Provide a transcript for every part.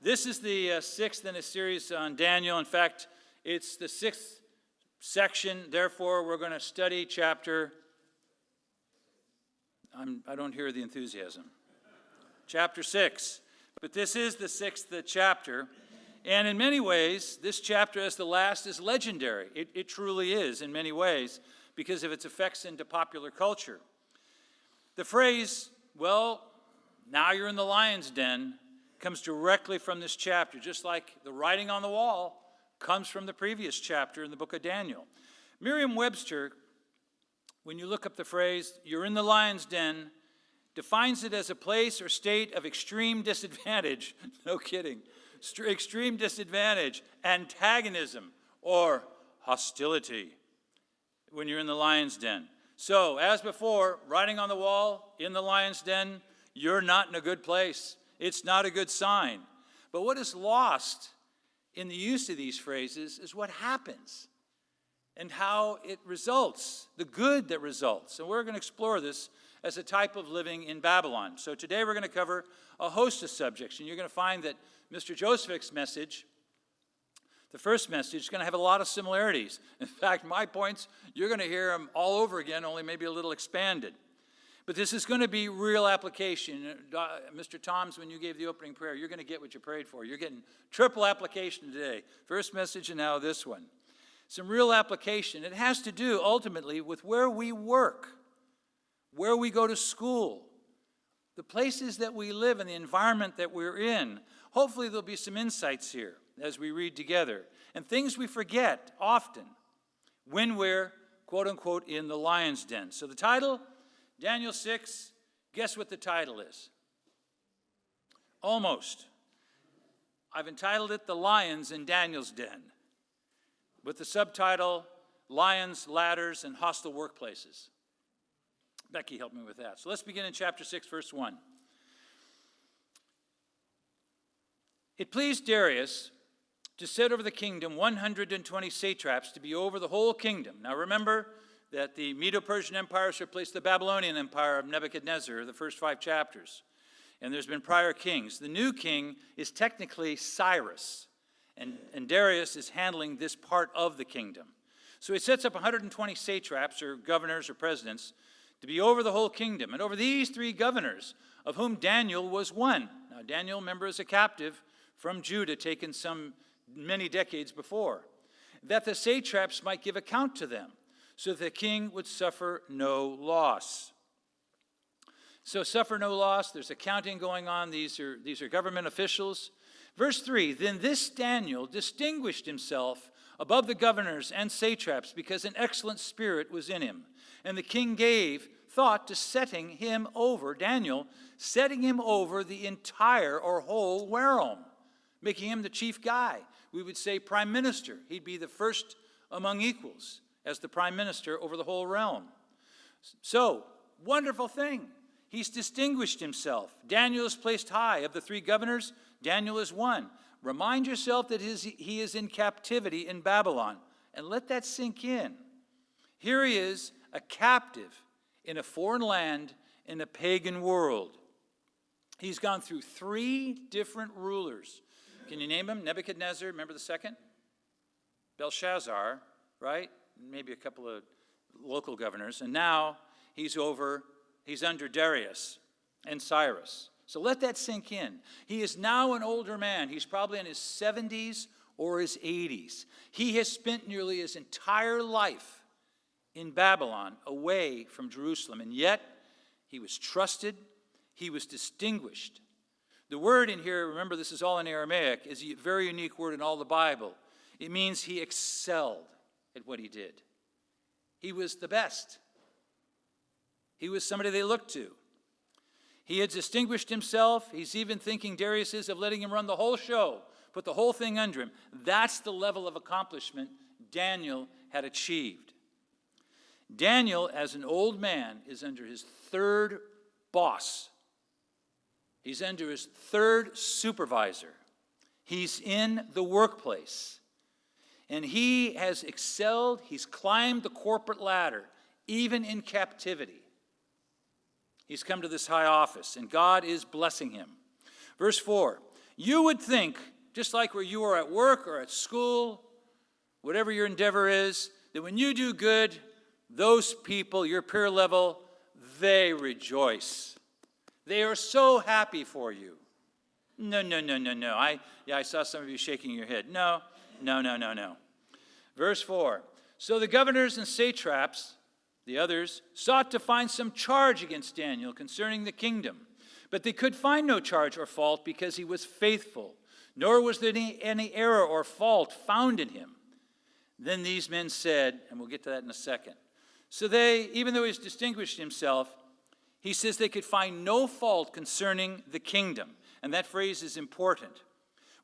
This is the sixth in a series on Daniel. In fact, it's the sixth section. Therefore, we're going to study chapter... I don't hear the enthusiasm. Chapter 6. But this is the sixth chapter. And in many ways, this chapter as the last is legendary. It truly is in many ways because of its effects into popular culture. The phrase, well, now you're in the lion's den, comes directly from this chapter, just like the writing on the wall comes from the previous chapter in the book of Daniel. Merriam-Webster, when you look up the phrase, you're in the lion's den, defines it as a place or state of extreme disadvantage, no kidding, extreme disadvantage, antagonism, or hostility when you're in the lion's den. So, as before, writing on the wall, in the lion's den, you're not in a good place. It's not a good sign. But what is lost in the use of these phrases is what happens and how it results, the good that results. And we're going to explore this as a type of living in Babylon. So today we're going to cover a host of subjects, and you're going to find that Mr. Joseph's message, the first message, is going to have a lot of similarities. In fact, my points, you're going to hear them all over again, only maybe a little expanded. But this is going to be real application. Mr. Toms, when you gave the opening prayer, you're going to get what you prayed for. You're getting triple application today. First message and now this one. Some real application. It has to do ultimately with where we work, where we go to school, the places that we live and the environment that we're in. Hopefully there'll be some insights here as we read together. And things we forget often when we're, quote unquote, in the lion's den. So the title, Daniel 6, guess what the title is? Almost. I've entitled it The Lions in Daniel's Den, with the subtitle, Lions, Ladders, and Hostile Workplaces. Becky helped me with that. So let's begin in chapter 6, verse 1. It pleased Darius to set over the kingdom 120 satraps to be over the whole kingdom. Now remember that the Medo-Persian empires replaced the Babylonian empire of Nebuchadnezzar, the first 5 chapters. And there's been prior kings. The new king is technically Cyrus, and Darius is handling this part of the kingdom. So he sets up 120 satraps, or governors or presidents, to be over the whole kingdom. And over these 3 governors, of whom Daniel was one. Now Daniel, remember, is a captive from Judah, taken some many decades before. That the satraps might give account to them, so that the king would suffer no loss. So suffer no loss, there's accounting going on, these are government officials. Verse 3, then this Daniel distinguished himself above the governors and satraps because an excellent spirit was in him. And the king gave thought to setting him over, Daniel, setting him over the entire or whole realm, making him the chief guy. We would say prime minister. He'd be the first among equals as the prime minister over the whole realm. So, wonderful thing. He's distinguished himself. Daniel is placed high. Of the 3 governors, Daniel is one. Remind yourself that he is in captivity in Babylon, and let that sink in. Here he is, a captive in a foreign land in a pagan world. He's gone through 3 different rulers. Can you name them? Nebuchadnezzar, remember the second? Belshazzar, right? Maybe a couple of local governors. And now he's under Darius and Cyrus. So let that sink in. He is now an older man. He's probably in his 70s or his 80s. He has spent nearly his entire life in Babylon, away from Jerusalem. And yet, he was trusted. He was distinguished. The word in here, remember this is all in Aramaic, is a very unique word in all the Bible. It means he excelled at what he did. He was the best. He was somebody they looked to. He had distinguished himself. He's even thinking, Darius is, of letting him run the whole show, put the whole thing under him. That's the level of accomplishment Daniel had achieved. Daniel, as an old man, is under his 3rd boss. He's under his 3rd supervisor. He's in the workplace. And he has excelled. He's climbed the corporate ladder, even in captivity. He's come to this high office, and God is blessing him. Verse 4, You would think, just like where you are at work or at school, whatever your endeavor is, that when you do good, those people, your peer level, they rejoice. They are so happy for you. No. I saw some of you shaking your head. No. Verse 4. So the governors and satraps, the others, sought to find some charge against Daniel concerning the kingdom. But they could find no charge or fault because he was faithful, nor was there any error or fault found in him. Then these men said, and we'll get to that in a second. So they, even though he's distinguished himself, he says they could find no fault concerning the kingdom. And that phrase is important.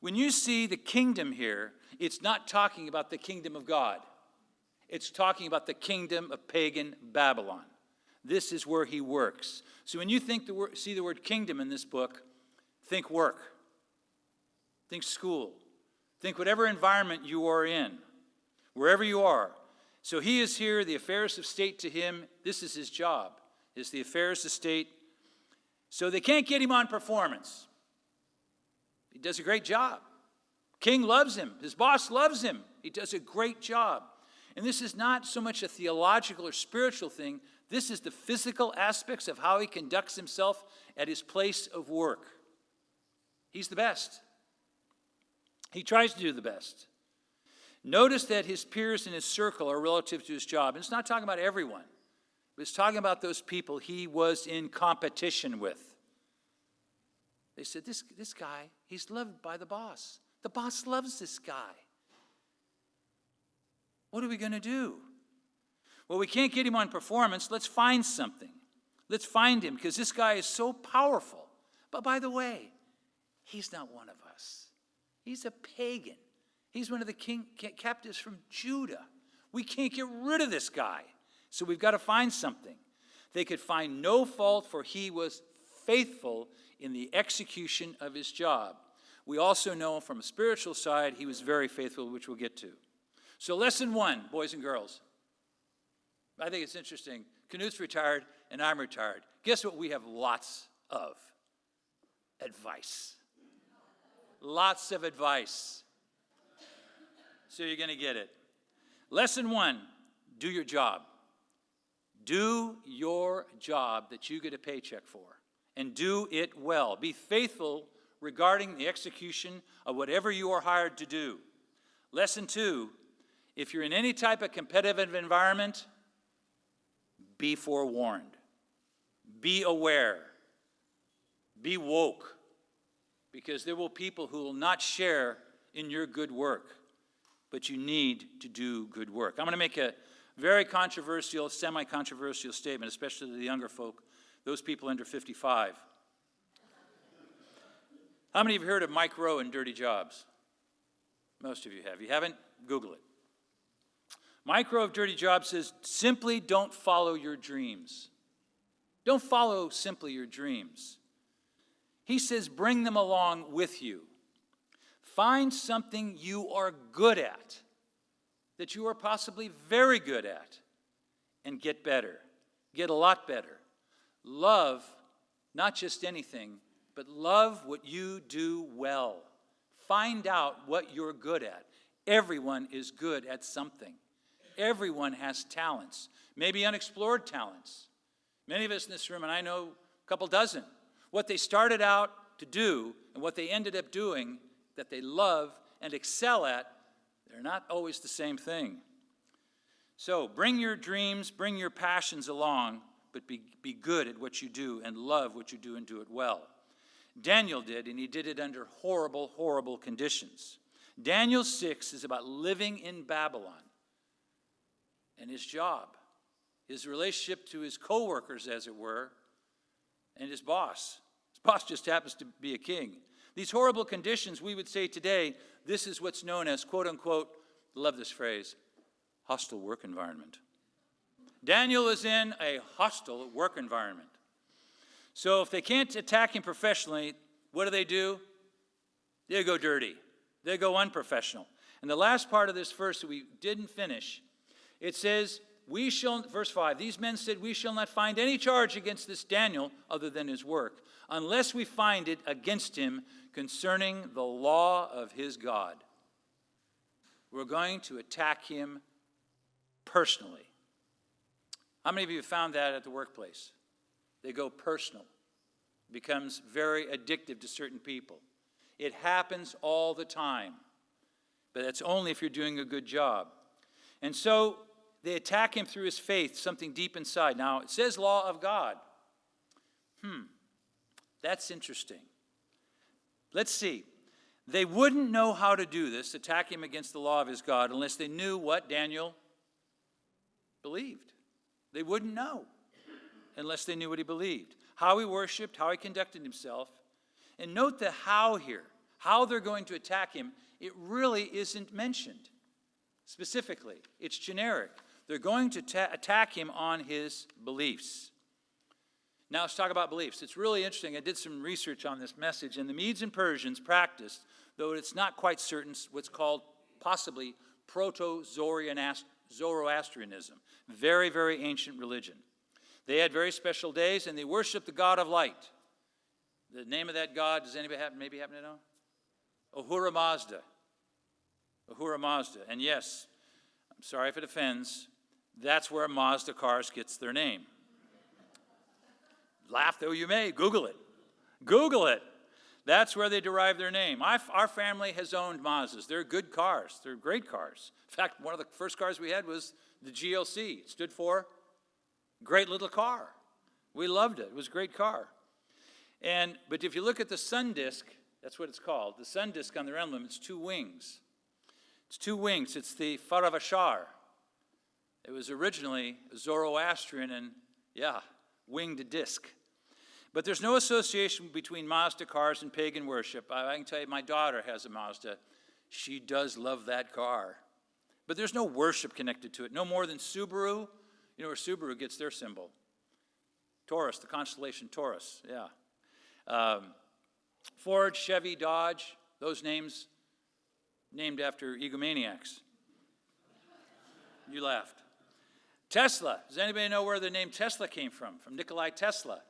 When you see the kingdom here, it's not talking about the kingdom of God. It's talking about the kingdom of pagan Babylon. This is where he works. So when you see the word kingdom in this book, think work. Think school. Think whatever environment you are in, wherever you are. So he is here, the affairs of state to him, this is his job, is the affairs of state. So they can't get him on performance. He does a great job. King loves him. His boss loves him. He does a great job. And this is not so much a theological or spiritual thing. This is the physical aspects of how he conducts himself at his place of work. He's the best. He tries to do the best. Notice that his peers in his circle are relative to his job. And it's not talking about everyone. It's talking about those people he was in competition with. They said, this guy, he's loved by the boss. The boss loves this guy. What are we going to do? Well, we can't get him on performance. Let's find something. Let's find him, because this guy is so powerful. But by the way, he's not one of us. He's a pagan. He's one of the captives from Judah. We can't get rid of this guy. So we've got to find something. They could find no fault, for he was faithful in the execution of his job. We also know from a spiritual side, he was very faithful, which we'll get to. So lesson 1, boys and girls. I think it's interesting. Knut's retired and I'm retired. Guess what we have lots of? Advice. Lots of advice. So you're going to get it. Lesson 1, do your job. Do your job that you get a paycheck for. And do it well. Be faithful regarding the execution of whatever you are hired to do. Lesson 2, if you're in any type of competitive environment, be forewarned. Be aware. Be woke. Because there will be people who will not share in your good work. But you need to do good work. I'm going to make a very controversial, semi-controversial statement, especially to the younger folk, those people under 55. How many of you heard of Mike Rowe and Dirty Jobs? Most of you have. You haven't? Google it. Mike Rowe of Dirty Jobs says, simply don't follow your dreams. Don't follow simply your dreams. He says, bring them along with you. Find something you are good at, that you are possibly very good at, and get better. Get a lot better. Love, not just anything, but love what you do well. Find out what you're good at. Everyone is good at something. Everyone has talents, maybe unexplored talents. Many of us in this room, and I know a couple dozen, what they started out to do and what they ended up doing that they love and excel at, they're not always the same thing. So bring your dreams, bring your passions along, but be good at what you do and love what you do and do it well. Daniel did, and he did it under horrible, horrible conditions. Daniel 6 is about living in Babylon and his job, his relationship to his co-workers, as it were, and his boss. His boss just happens to be a king. These horrible conditions, we would say today, this is what's known as, quote unquote, love this phrase, hostile work environment. Daniel is in a hostile work environment. So if they can't attack him professionally, what do? They go dirty. They go unprofessional. And the last part of this verse that we didn't finish, it says, verse 5, these men said, we shall not find any charge against this Daniel other than his work, unless we find it against him concerning the law of his God. We're going to attack him personally. How many of you have found that at the workplace? They go personal. It becomes very addictive to certain people. It happens all the time. But that's only if you're doing a good job. And so they attack him through his faith, something deep inside. Now, it says law of God. That's interesting. Let's see. They wouldn't know how to do this, attack him against the law of his God, unless they knew what Daniel believed. They wouldn't know unless they knew what he believed, how he worshiped, how he conducted himself. And note the how here, how they're going to attack him. It really isn't mentioned specifically. It's generic. They're going to attack him on his beliefs. Now let's talk about beliefs. It's really interesting. I did some research on this message, and the Medes and Persians practiced, though it's not quite certain, what's called possibly Proto-Zoroastrianism. Very, very ancient religion. They had very special days, and they worshiped the God of light. The name of that God, does anybody happen to know? Ahura Mazda. Ahura Mazda. And yes, I'm sorry if it offends, that's where Mazda cars gets their name. Laugh though you may, Google it. Google it. That's where they derive their name. Our family has owned Mazdas. They're good cars. They're great cars. In fact, one of the first cars we had was the GLC. It stood for Great Little Car. We loved it. It was a great car. But if you look at the sun disk, that's what it's called. The sun disk on their emblem, it's two wings. It's two wings. It's the Faravashar. It was originally Zoroastrian and, winged disc. But there's no association between Mazda cars and pagan worship. I can tell you, my daughter has a Mazda. She does love that car. But there's no worship connected to it, no more than Subaru. You know where Subaru gets their symbol? Taurus, the constellation Taurus, Ford, Chevy, Dodge, those names named after egomaniacs. You laughed. Tesla. Does anybody know where the name Tesla came from? From Nikolai Tesla.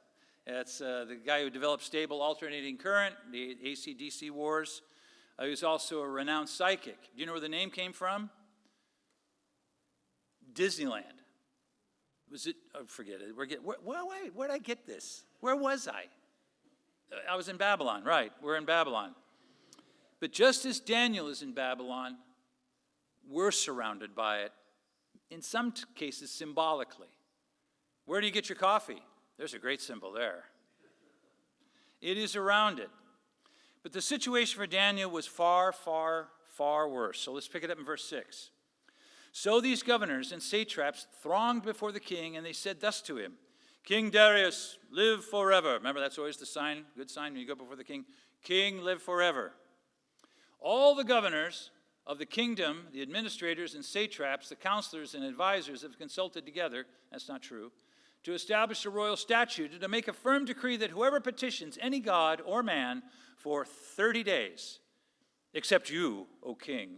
It's the guy who developed stable alternating current, the AC-DC wars. He was also a renowned psychic. Do you know where the name came from? Disneyland. Was it? Oh, forget it. Wait, where'd I get this? Where was I? I was in Babylon, right. We're in Babylon. But just as Daniel is in Babylon, we're surrounded by it, in some cases symbolically. Where do you get your coffee? There's a great symbol there. It is around it. But the situation for Daniel was far, far, far worse. So let's pick it up in verse 6. So these governors and satraps thronged before the king, and they said thus to him, King Darius, live forever. Remember, that's always the sign, good sign when you go before the king. King, live forever. All the governors of the kingdom, the administrators and satraps, the counselors and advisors have consulted together, that's not true, to establish a royal statute and to make a firm decree that whoever petitions any god or man for 30 days, except you, O king,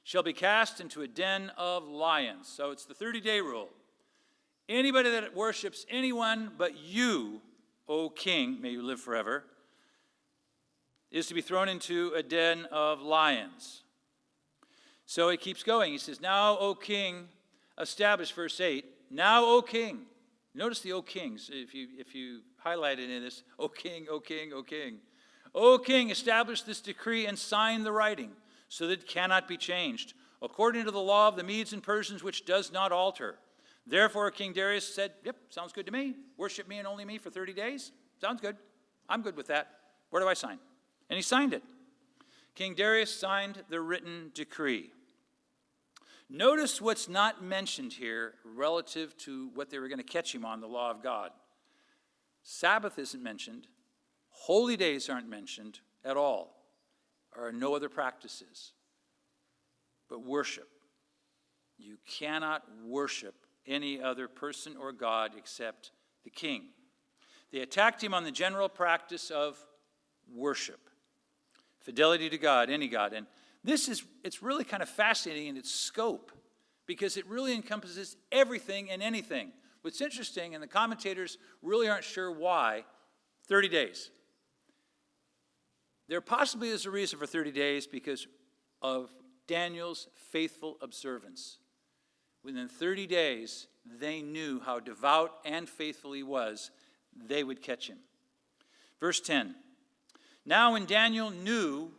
shall be cast into a den of lions. So it's the 30-day rule. Anybody that worships anyone but you, O king, may you live forever, is to be thrown into a den of lions. So he keeps going. He says, now, O king, establish, verse 8, now, O king. Notice the O kings, if you highlight it in this, O king, O king, O king. O king, establish this decree and sign the writing, so that it cannot be changed, according to the law of the Medes and Persians, which does not alter. Therefore, King Darius said, yep, sounds good to me. Worship me and only me for 30 days. Sounds good. I'm good with that. Where do I sign? And he signed it. King Darius signed the written decree. Notice what's not mentioned here relative to what they were going to catch him on, the law of God. Sabbath isn't mentioned. Holy days aren't mentioned at all. There are no other practices. But worship. You cannot worship any other person or God except the king. They attacked him on the general practice of worship. Fidelity to God, any God. And it's really kind of fascinating in its scope. because it really encompasses everything and anything. What's interesting, and the commentators really aren't sure why, 30 days. There possibly is a reason for 30 days because of Daniel's faithful observance. Within 30 days, they knew how devout and faithful he was. They would catch him. Verse 10. Now when Daniel knew,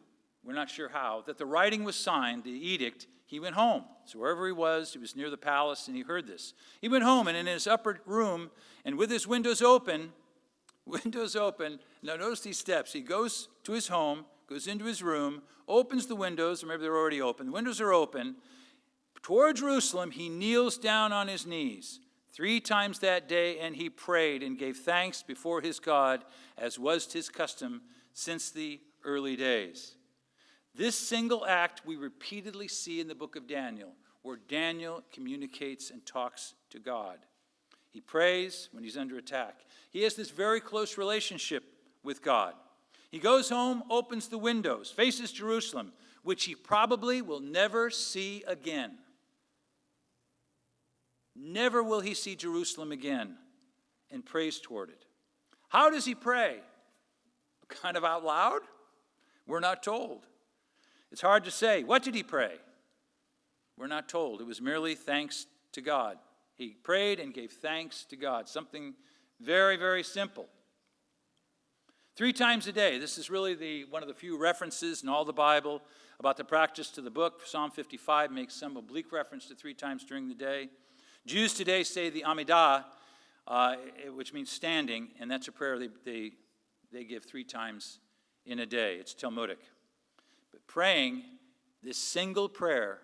we're not sure how, that the writing was signed, the edict, he went home. So wherever he was near the palace, and he heard this. He went home, and in his upper room, and with his windows open, now notice these steps. He goes to his home, goes into his room, opens the windows, or maybe they're already open. The windows are open. Toward Jerusalem, he kneels down on his knees 3 times that day, and he prayed and gave thanks before his God, as was his custom since the early days. This single act we repeatedly see in the book of Daniel, where Daniel communicates and talks to God. He prays when he's under attack. He has this very close relationship with God. He goes home, opens the windows, faces Jerusalem, which he probably will never see again. Never will he see Jerusalem again, and prays toward it. How does he pray? Kind of out loud? We're not told. It's hard to say. What did he pray? We're not told. It was merely thanks to God. He prayed and gave thanks to God. Something very, very simple. 3 times a day. This is really one of the few references in all the Bible about the practice to the book. Psalm 55 makes some oblique reference to 3 times during the day. Jews today say the Amidah, which means standing, and that's a prayer they give 3 times in a day. It's Talmudic. But praying this single prayer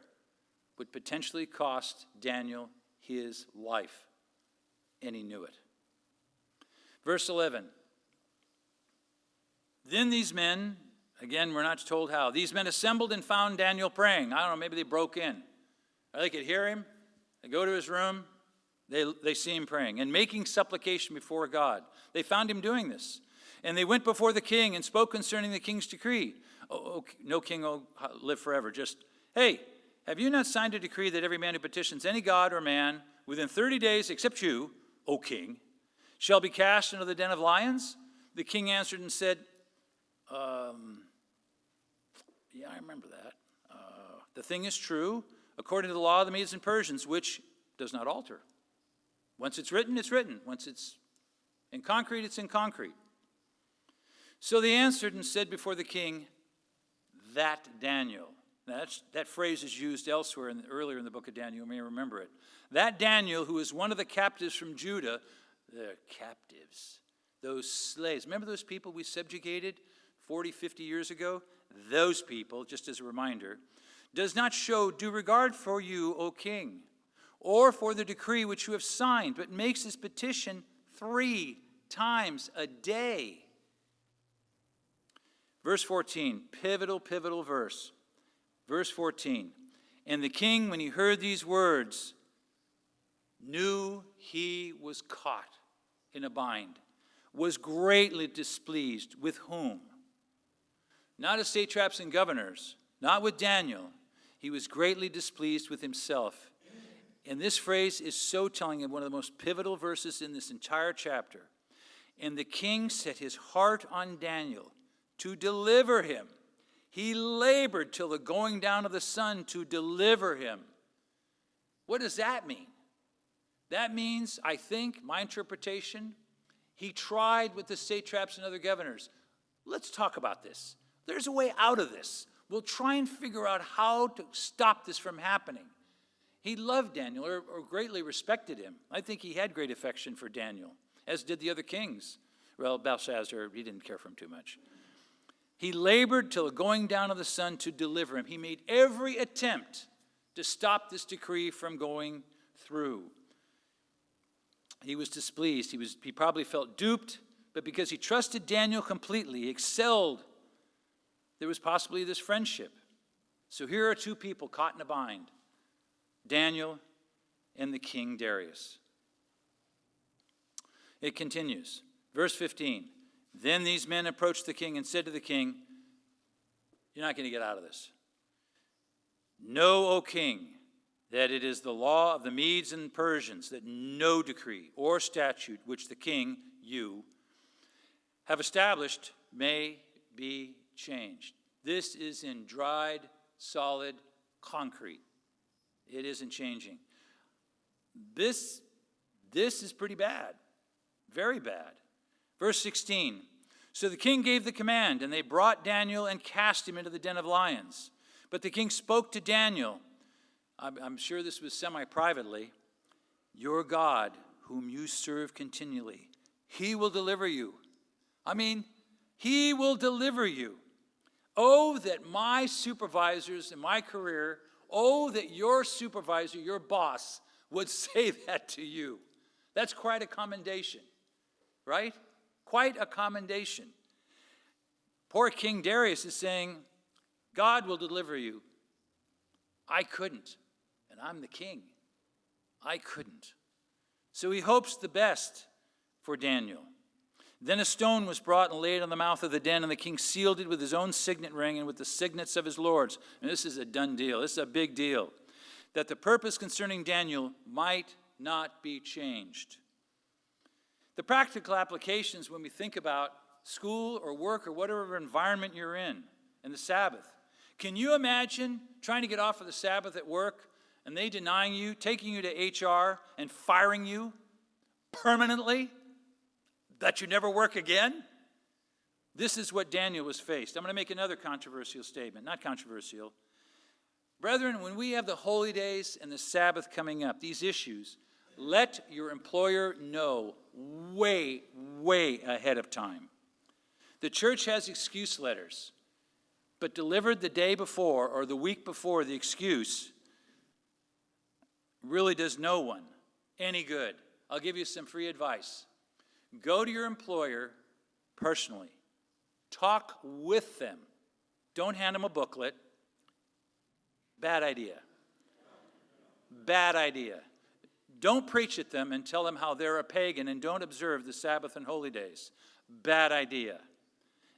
would potentially cost Daniel his life, and he knew it. Verse 11. Then these men, again, we're not told how, these men assembled and found Daniel praying. I don't know, maybe they broke in. Or they could hear him. They go to his room. They see him praying and making supplication before God. They found him doing this. And they went before the king and spoke concerning the king's decree. Oh, no king will live forever. Just, hey, have you not signed a decree that every man who petitions any god or man within 30 days, except you, O king, shall be cast into the den of lions? The king answered and said, yeah, I remember that. The thing is true, according to the law of the Medes and Persians, which does not alter. Once it's written, it's written. Once it's in concrete, it's in concrete. So they answered and said before the king, that Daniel. Now that phrase is used elsewhere earlier in the book of Daniel. You may remember it. That Daniel, who is one of the captives from Judah, the captives, those slaves. Remember those people we subjugated 40, 50 years ago? Those people, just as a reminder, does not show due regard for you, O king, or for the decree which you have signed, but makes his petition 3 times a day. Verse 14, pivotal verse. Verse 14, and the king, when he heard these words, knew he was caught in a bind, was greatly displeased. With whom? Not as satraps and governors, not with Daniel. He was greatly displeased with himself. And this phrase is so telling of one of the most pivotal verses in this entire chapter. And the king set his heart on Daniel to deliver him. He labored till the going down of the sun to deliver him. What does that mean? That means, I think, my interpretation, he tried with the satraps and other governors. Let's talk about this. There's a way out of this. We'll try and figure out how to stop this from happening. He loved Daniel or greatly respected him. I think he had great affection for Daniel, as did the other kings. Well, Belshazzar, he didn't care for him too much. He labored till the going down of the sun to deliver him. He made every attempt to stop this decree from going through. He was displeased. He probably felt duped, but because he trusted Daniel completely, he excelled. There was possibly this friendship. So here are 2 people caught in a bind, Daniel and the king Darius. It continues. Verse 15. Then these men approached the king and said to the king, you're not going to get out of this. Know, O king, that it is the law of the Medes and Persians that no decree or statute which the king, you, have established may be changed. This is in dried, solid concrete. It isn't changing. This is pretty bad, very bad. Verse 16, so the king gave the command, and they brought Daniel and cast him into the den of lions. But the king spoke to Daniel, I'm sure this was semi-privately, your God, whom you serve continually, he will deliver you. He will deliver you. Oh, that my supervisors in my career, oh, that your supervisor, your boss, would say that to you. That's quite a commendation, right? Quite a commendation. Poor King Darius is saying, God will deliver you. I couldn't, and I'm the king. I couldn't. So he hopes the best for Daniel. Then a stone was brought and laid on the mouth of the den, and the king sealed it with his own signet ring and with the signets of his lords. And this is a done deal. This is a big deal. That the purpose concerning Daniel might not be changed. The practical applications when we think about school or work or whatever environment you're in, and the Sabbath. Can you imagine trying to get off of the Sabbath at work and they denying you, taking you to HR and firing you permanently? That you never work again? This is what Daniel was faced. I'm going to make another controversial statement. Not controversial. Brethren, when we have the holy days and the Sabbath coming up, these issues, let your employer know way ahead of time. The church has excuse letters, but delivered the day before or the week before the excuse really does no one any good. I'll give you some free advice. Go to your employer personally. Talk with them. Don't hand them a booklet. Bad idea. Bad idea. Don't preach at them and tell them how they're a pagan and don't observe the Sabbath and holy days. Bad idea.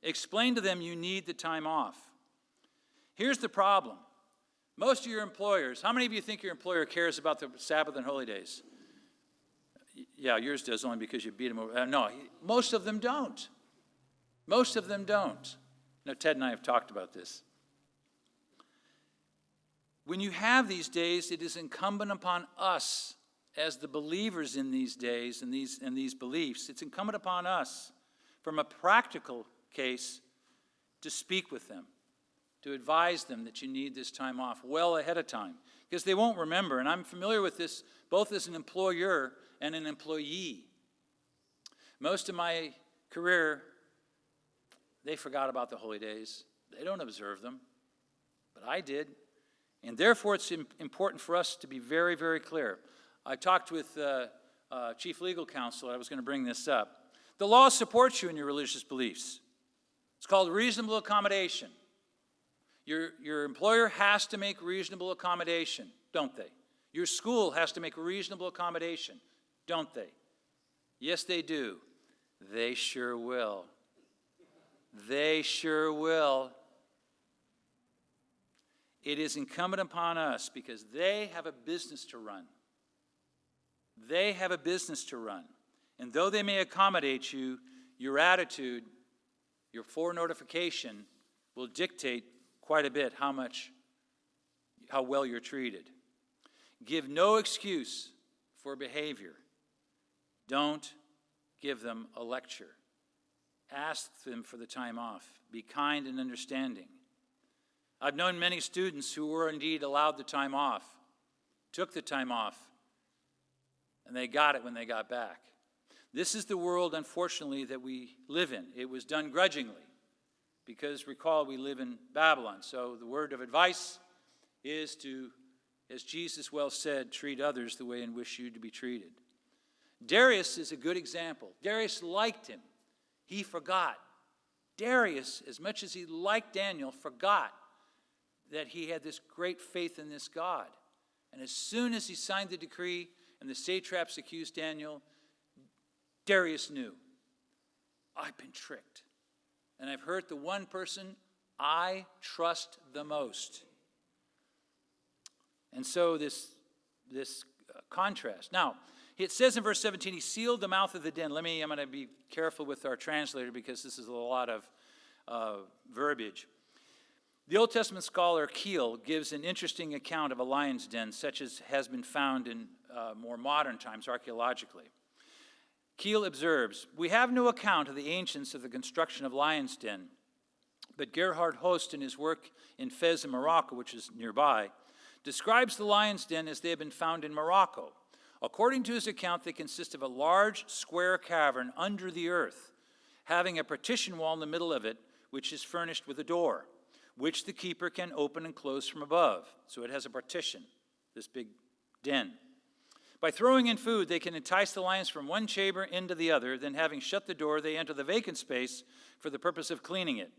Explain to them you need the time off. Here's the problem. Most of your employers, how many of you think your employer cares about the Sabbath and holy days? Yeah, yours does only because you beat him over. No, most of them don't. Most of them don't. Now, Ted and I have talked about this. When you have these days, it is incumbent upon us as the believers in these days and these beliefs, it's incumbent upon us from a practical case to speak with them, to advise them that you need this time off well ahead of time, because they won't remember. And I'm familiar with this both as an employer and an employee. Most of my career, they forgot about the holy days. They don't observe them, but I did. And therefore, it's important for us to be very, very clear. I talked with Chief Legal Counsel. I was going to bring this up. The law supports you in your religious beliefs. It's called reasonable accommodation. Your employer has to make reasonable accommodation, don't they? Your school has to make reasonable accommodation, don't they? Yes, they do. They sure will. They sure will. It is incumbent upon us because they have a business to run. They have a business to run. And though they may accommodate you, your attitude, your forenotification will dictate quite a bit how well you're treated. Give no excuse for behavior. Don't give them a lecture. Ask them for the time off. Be kind and understanding. I've known many students who were indeed allowed the time off, took the time off, and they got it when they got back. This is the world, unfortunately, that we live in. It was done grudgingly because, recall, we live in Babylon. So the word of advice is to, as Jesus well said, treat others the way in which you to be treated. Darius is a good example. Darius liked him. He forgot. Darius, as much as he liked Daniel, forgot that he had this great faith in this God. And as soon as he signed the decree and the satraps accused Daniel, Darius knew, I've been tricked. And I've hurt the one person I trust the most. And so this contrast. Now, it says in verse 17, he sealed the mouth of the den. I'm going to be careful with our translator because this is a lot of verbiage. The Old Testament scholar Keel gives an interesting account of a lion's den, such as has been found in more modern times archaeologically. Keel observes, "We have no account of the ancients of the construction of lion's den, but Gerhard Host, in his work in Fez in Morocco, which is nearby, describes the lion's den as they have been found in Morocco. According to his account, they consist of a large square cavern under the earth, having a partition wall in the middle of it, which is furnished with a door, which the keeper can open and close from above." So it has a partition, this big den. "By throwing in food, they can entice the lions from one chamber into the other. Then having shut the door, they enter the vacant space for the purpose of cleaning it.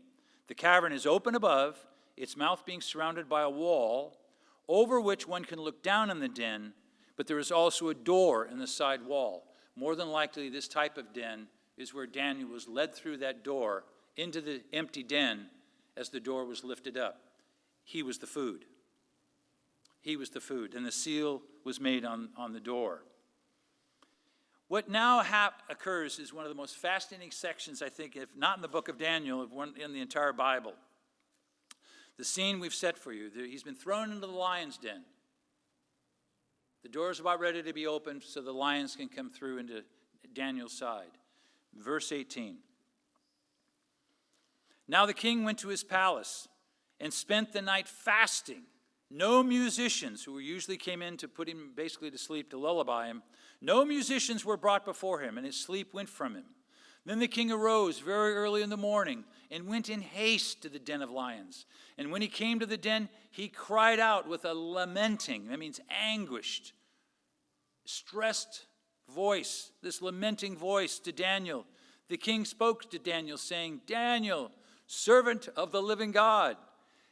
The cavern is open above, its mouth being surrounded by a wall, over which one can look down in the den, but there is also a door in the side wall." More than likely, this type of den is where Daniel was led through that door into the empty den as the door was lifted up. He was the food. He was the food, and the seal was made on the door. What now occurs is one of the most fascinating sections, I think, if not in the book of Daniel, in the entire Bible. The scene we've set for you. He's been thrown into the lion's den. The door is about ready to be opened so the lions can come through into Daniel's side. Verse 18. "Now the king went to his palace and spent the night fasting. No musicians, who usually came in to put him basically to sleep, to lullaby him, no musicians were brought before him, and his sleep went from him. Then the king arose very early in the morning and went in haste to the den of lions. And when he came to the den, he cried out with a lamenting," that means anguished, stressed voice, this lamenting voice to Daniel. The king spoke to Daniel, saying, "Daniel, servant of the living God,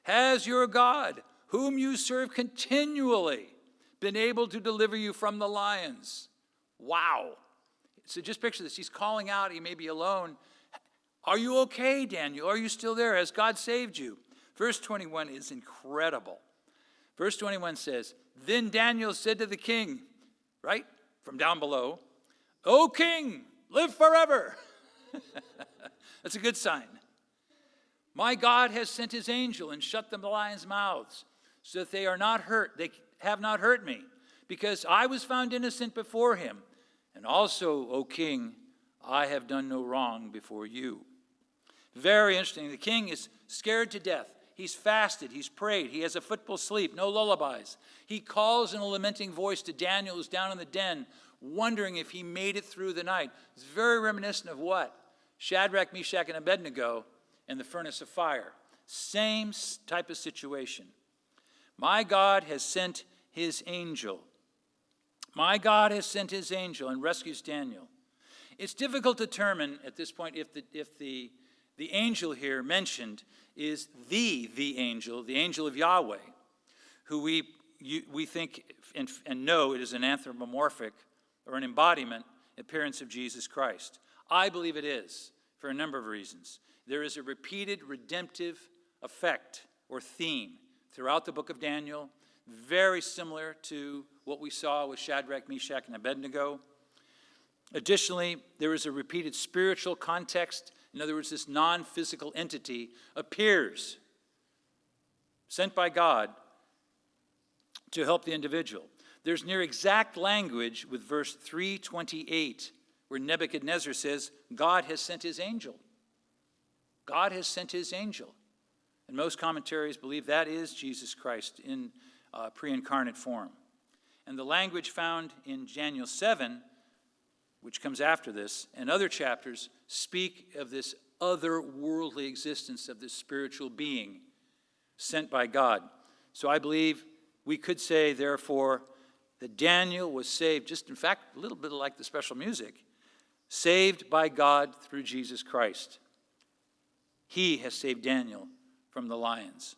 has your God, whom you serve continually, been able to deliver you from the lions?" Wow. So just picture this. He's calling out. He may be alone. "Are you okay, Daniel? Are you still there? Has God saved you?" Verse 21 is incredible. Verse 21 says, "Then Daniel said to the king," right, from down below, "O king, live forever." That's a good sign. "My God has sent his angel and shut the lions' mouths, so that they have not hurt me, because I was found innocent before him. And also, O king, I have done no wrong before you." Very interesting. The king is scared to death. He's fasted. He's prayed. He has a fitful sleep, no lullabies. He calls in a lamenting voice to Daniel, who's down in the den, wondering if he made it through the night. It's very reminiscent of what? Shadrach, Meshach, and Abednego in the furnace of fire. Same type of situation. "My God has sent his angel. My God has sent his angel and rescues Daniel." It's difficult to determine at this point if the angel here mentioned is the angel of Yahweh, who we think and know it is an anthropomorphic or an embodiment appearance of Jesus Christ. I believe it is, for a number of reasons. There is a repeated redemptive effect or theme throughout the book of Daniel, very similar to what we saw with Shadrach, Meshach, and Abednego. Additionally, there is a repeated spiritual context. In other words, this non-physical entity appears, sent by God to help the individual. There's near exact language with verse 328, where Nebuchadnezzar says, God has sent his angel. God has sent his angel. And most commentaries believe that is Jesus Christ in pre-incarnate form. And the language found in Daniel 7, which comes after this, and other chapters speak of this otherworldly existence of this spiritual being sent by God. So I believe we could say, therefore, that Daniel was saved, just in fact, a little bit like the special music, saved by God through Jesus Christ. He has saved Daniel from the lions.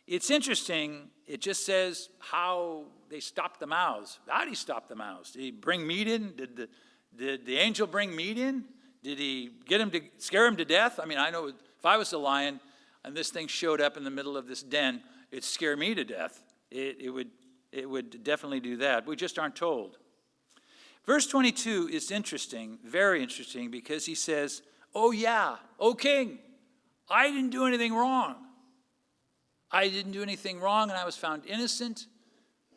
It's interesting, it just says how they stopped the mouths. How did he stop the mouths? Did he bring meat in? Did the angel bring meat in? Did he get him to scare him to death? I mean, I know if I was a lion and this thing showed up in the middle of this den, it'd scare me to death. It it would definitely do that. We just aren't told. Verse 22 is interesting, very interesting, because he says, "Oh yeah, O king, I didn't do anything wrong. I didn't do anything wrong, and I was found innocent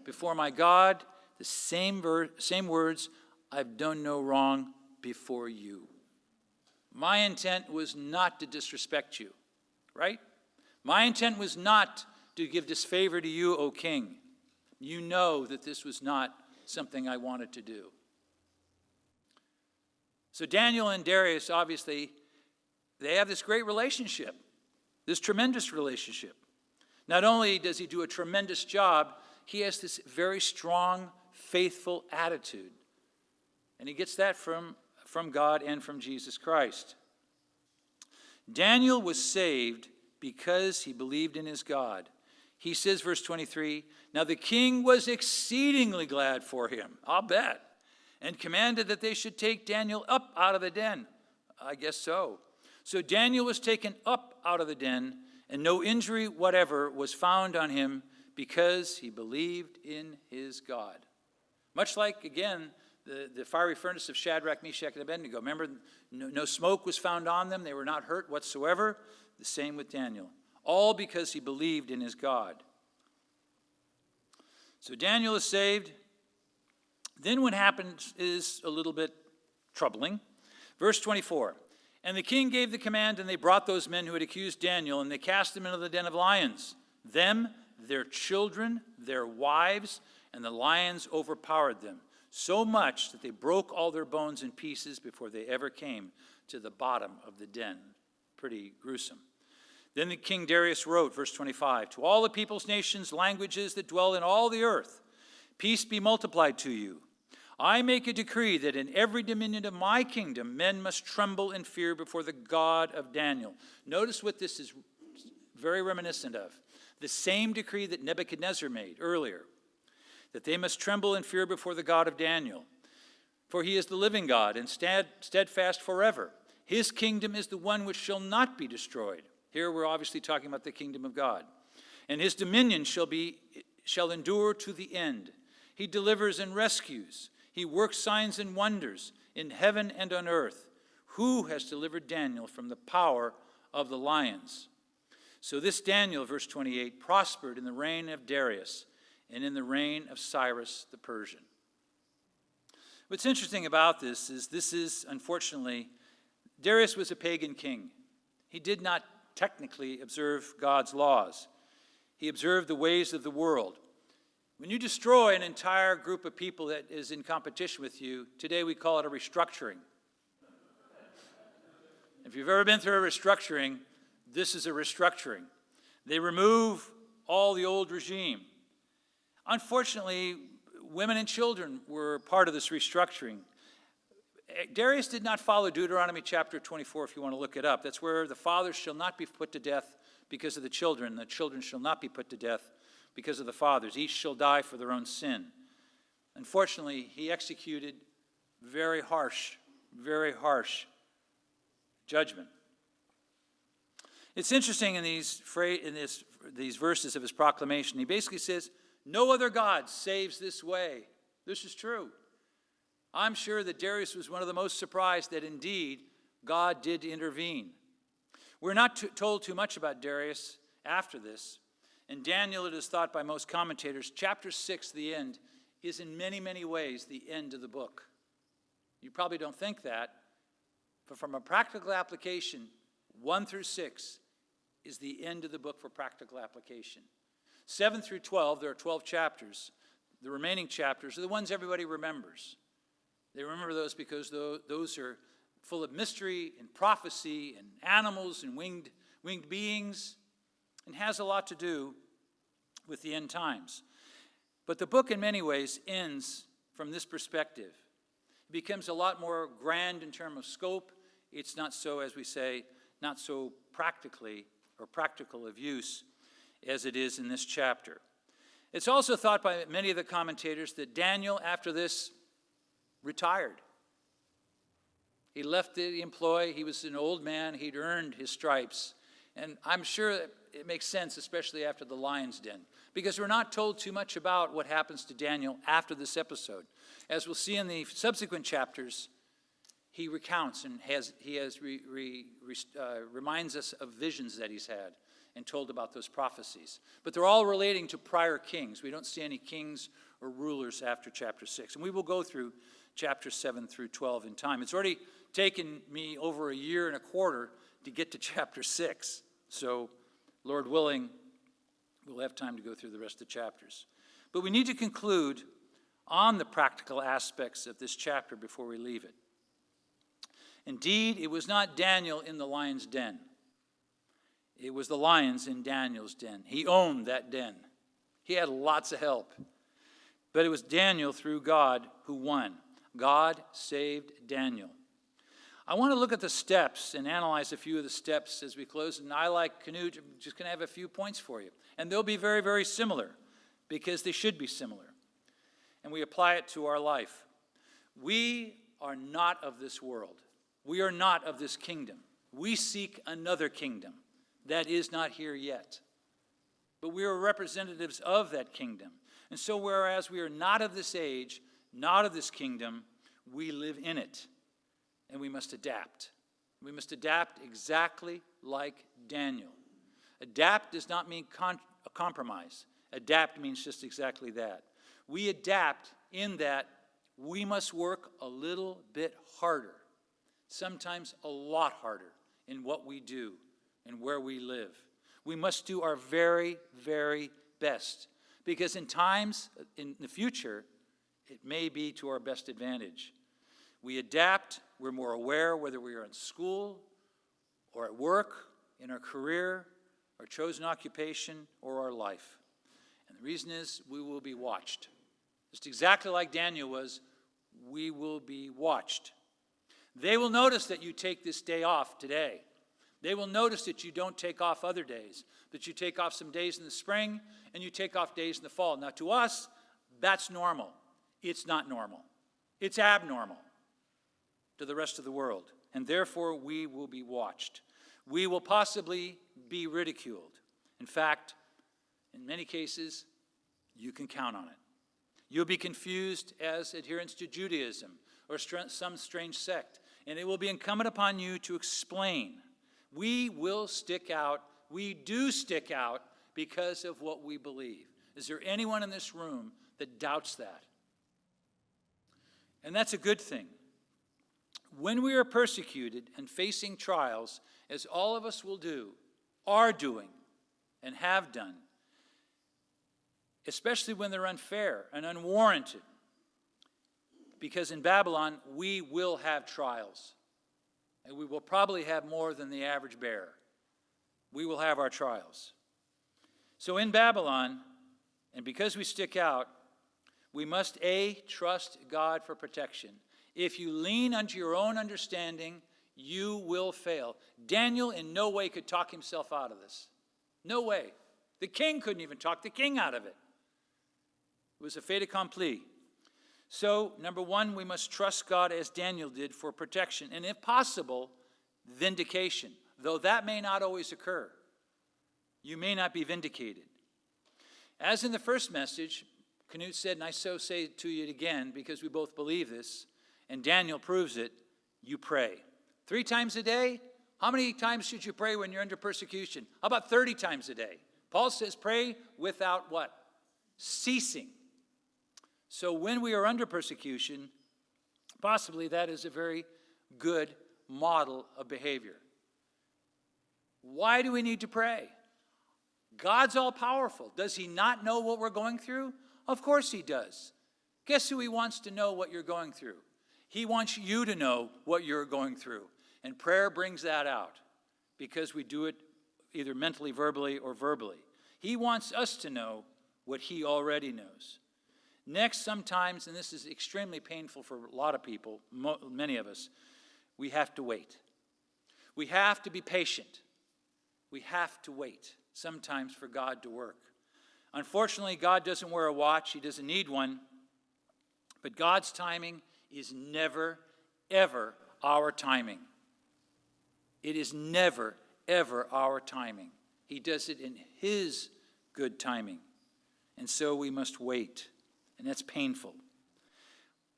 before my God." The same words, "I've done no wrong before you." My intent was not to disrespect you, right? My intent was not to give disfavor to you, O king. You know that this was not something I wanted to do. So Daniel and Darius, obviously, they have this great relationship, this tremendous relationship. Not only does he do a tremendous job, he has this very strong, faithful attitude. And he gets that from God and from Jesus Christ. Daniel was saved because he believed in his God. He says, verse 23, "Now the king was exceedingly glad for him," I'll bet, "and commanded that they should take Daniel up out of the den." I guess so. So Daniel was taken up out of the den, and no injury whatever was found on him because he believed in his God. Much like, again, the fiery furnace of Shadrach, Meshach, and Abednego. Remember, no smoke was found on them. They were not hurt whatsoever. The same with Daniel. All because he believed in his God. So Daniel is saved. Then what happens is a little bit troubling. Verse 24. "And the king gave the command, and they brought those men who had accused Daniel, and they cast them into the den of lions. Them, their children, their wives, and the lions overpowered them, so much that they broke all their bones in pieces before they ever came to the bottom of the den." Pretty gruesome. Then the King Darius wrote, verse 25, "To all the peoples, nations, languages that dwell in all the earth, peace be multiplied to you. I make a decree that in every dominion of my kingdom, men must tremble and fear before the God of Daniel." Notice what this is very reminiscent of. The same decree that Nebuchadnezzar made earlier, that they must tremble and fear before the God of Daniel. "For he is the living God and steadfast forever. His kingdom is the one which shall not be destroyed." Here we're obviously talking about the kingdom of God. "And his dominion shall endure to the end. He delivers and rescues. He works signs and wonders in heaven and on earth. Who has delivered Daniel from the power of the lions?" So this Daniel, verse 28, prospered in the reign of Darius and in the reign of Cyrus the Persian. What's interesting about this is, unfortunately, Darius was a pagan king. He did not technically observe God's laws. He observed the ways of the world. When you destroy an entire group of people that is in competition with you, today we call it a restructuring. If you've ever been through a restructuring, this is a restructuring. They remove all the old regime. Unfortunately, women and children were part of this restructuring. Darius did not follow Deuteronomy chapter 24, if you want to look it up. That's where the fathers shall not be put to death because of the children shall not be put to death because of the fathers. Each shall die for their own sin. Unfortunately, he executed very harsh judgment. It's interesting in these verses of his proclamation, he basically says, no other God saves this way. This is true. I'm sure that Darius was one of the most surprised that indeed God did intervene. We're not told too much about Darius after this. In Daniel, it is thought by most commentators, chapter 6, the end, is in many, many ways the end of the book. You probably don't think that, but from a practical application, 1 through 6 is the end of the book for practical application. 7 through 12, there are 12 chapters. The remaining chapters are the ones everybody remembers. They remember those because those are full of mystery and prophecy and animals and winged beings, and has a lot to do with the end times. But the book in many ways ends from this perspective. It becomes a lot more grand in terms of scope. It's not so, as we say, not so practically or practical of use as it is in this chapter. It's also thought by many of the commentators that Daniel, after this, retired. He left the employ. He was an old man. He'd earned his stripes. And I'm sure that it makes sense, especially after the lion's den, because we're not told too much about what happens to Daniel after this episode. As we'll see in the subsequent chapters, he recounts and reminds us of visions that he's had and told about those prophecies. But they're all relating to prior kings. We don't see any kings or rulers after chapter 6. And we will go through chapter 7 through 12 in time. It's already taken me over a year and a quarter to get to chapter 6. So, Lord willing, we'll have time to go through the rest of the chapters. But we need to conclude on the practical aspects of this chapter before we leave it. Indeed, it was not Daniel in the lion's den. It was the lions in Daniel's den. He owned that den. He had lots of help. But it was Daniel through God who won. God saved Daniel. I want to look at the steps and analyze a few of the steps as we close. And I, like Canute, am just going to have a few points for you. And they'll be very, very similar because they should be similar. And we apply it to our life. We are not of this world. We are not of this kingdom. We seek another kingdom that is not here yet. But we are representatives of that kingdom. And so whereas we are not of this age, not of this kingdom, we live in it. And we must adapt. We must adapt exactly like Daniel. Adapt does not mean compromise. Adapt means just exactly that. We adapt in that we must work a little bit harder, sometimes a lot harder in what we do and where we live. We must do our very, very best because in times in the future, it may be to our best advantage. We adapt. We're more aware whether we are in school or at work, in our career, our chosen occupation, or our life. And the reason is we will be watched. Just exactly like Daniel was, we will be watched. They will notice that you take this day off today. They will notice that you don't take off other days, that you take off some days in the spring and you take off days in the fall. Now to us, that's normal. It's not normal. It's abnormal to the rest of the world. And therefore, we will be watched. We will possibly be ridiculed. In fact, in many cases, you can count on it. You'll be confused as adherents to Judaism or some strange sect. And it will be incumbent upon you to explain. We will stick out. We do stick out because of what we believe. Is there anyone in this room that doubts that? And that's a good thing. When we are persecuted and facing trials, as all of us will do, are doing, and have done, especially when they're unfair and unwarranted, because in Babylon, we will have trials, and we will probably have more than the average bear. We will have our trials. So in Babylon, and because we stick out, we must, A, trust God for protection. If you lean unto your own understanding, you will fail. Daniel in no way could talk himself out of this. No way. The king couldn't even talk the king out of it. It was a fait accompli. So, number one, we must trust God as Daniel did for protection, and if possible, vindication, though that may not always occur. You may not be vindicated. As in the first message, Canute said, and I so say it to you again because we both believe this, and Daniel proves it, you pray. 3 times a day? How many times should you pray when you're under persecution? How about 30 times a day? Paul says pray without what? Ceasing. So when we are under persecution, possibly that is a very good model of behavior. Why do we need to pray? God's all-powerful. Does he not know what we're going through? Of course he does. Guess who he wants to know what you're going through? He wants you to know what you're going through. And prayer brings that out because we do it either mentally, verbally, or verbally. He wants us to know what he already knows. Next, sometimes, and this is extremely painful for a lot of people, many of us, we have to wait. We have to be patient. We have to wait sometimes for God to work. Unfortunately, God doesn't wear a watch. He doesn't need one. But God's timing is never, ever our timing. It is never, ever our timing. He does it in his good timing. And so we must wait. And that's painful.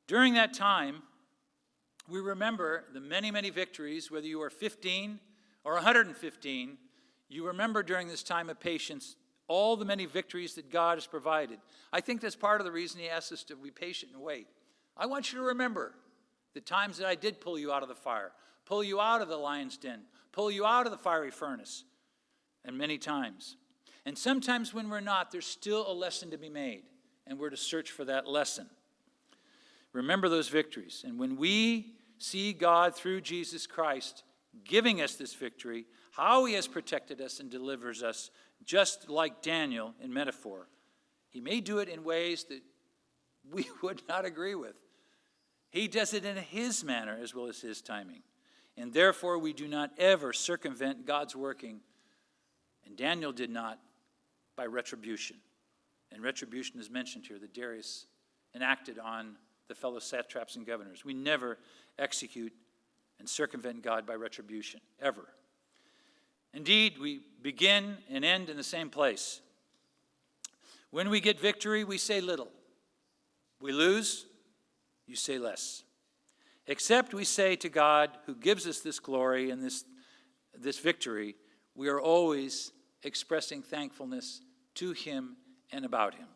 During that time, we remember the many, many victories, whether you are 15 or 115, you remember during this time of patience all the many victories that God has provided. I think that's part of the reason he asks us to be patient and wait. I want you to remember the times that I did pull you out of the fire, pull you out of the lion's den, pull you out of the fiery furnace, and many times. And sometimes when we're not, there's still a lesson to be made, and we're to search for that lesson. Remember those victories. And when we see God through Jesus Christ giving us this victory, how he has protected us and delivers us, just like Daniel in metaphor, he may do it in ways that we would not agree with. He does it in his manner as well as his timing. And therefore, we do not ever circumvent God's working. And Daniel did not by retribution. And retribution is mentioned here that Darius enacted on the fellow satraps and governors. We never execute and circumvent God by retribution, ever. Indeed, we begin and end in the same place. When we get victory, we say little. We lose, you say less. Except we say to God, who gives us this glory and this victory, we are always expressing thankfulness to him and about him.